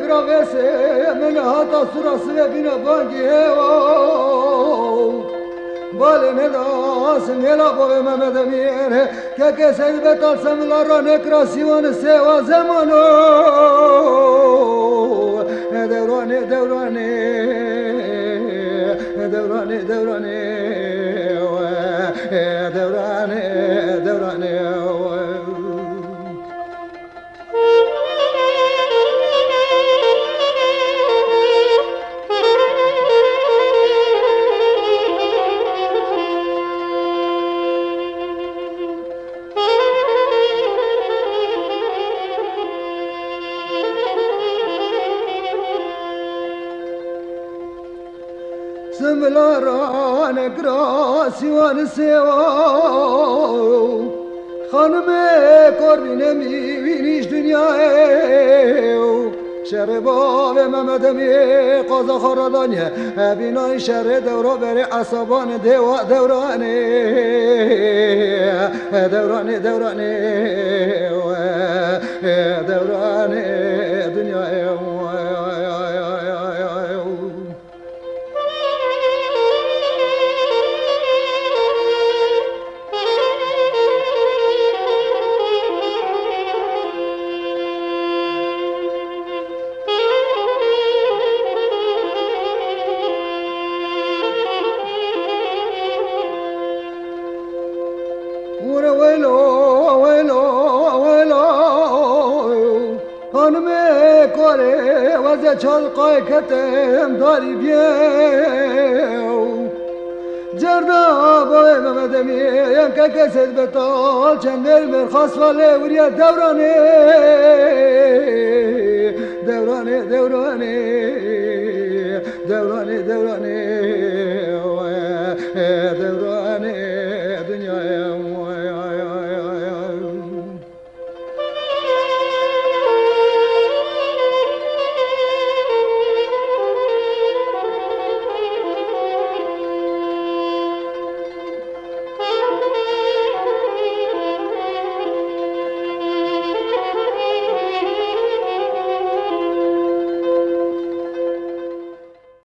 بروسه من هاتا سراس و بینا بانگی باله نداس میلا بابه محمد امیر که کسی بتال سملا را نکراسیوان سوا زمانو دورانه دورانه دورانه دورانه دورانه دورانه سملاران گراسیوان سیو خانم کربینه میبینیش دنیای شهر باب محمد امیر قاضا خاردانیه بینای شهر دورا بری عصبان دورانه دورانه دورانه دورانه دنیای چال قای کتم داری بیاو جرنا بای محمد امیر که کسید بتال چند مرخص واله وریا دورانه دورانه دورانه دورانه دورانه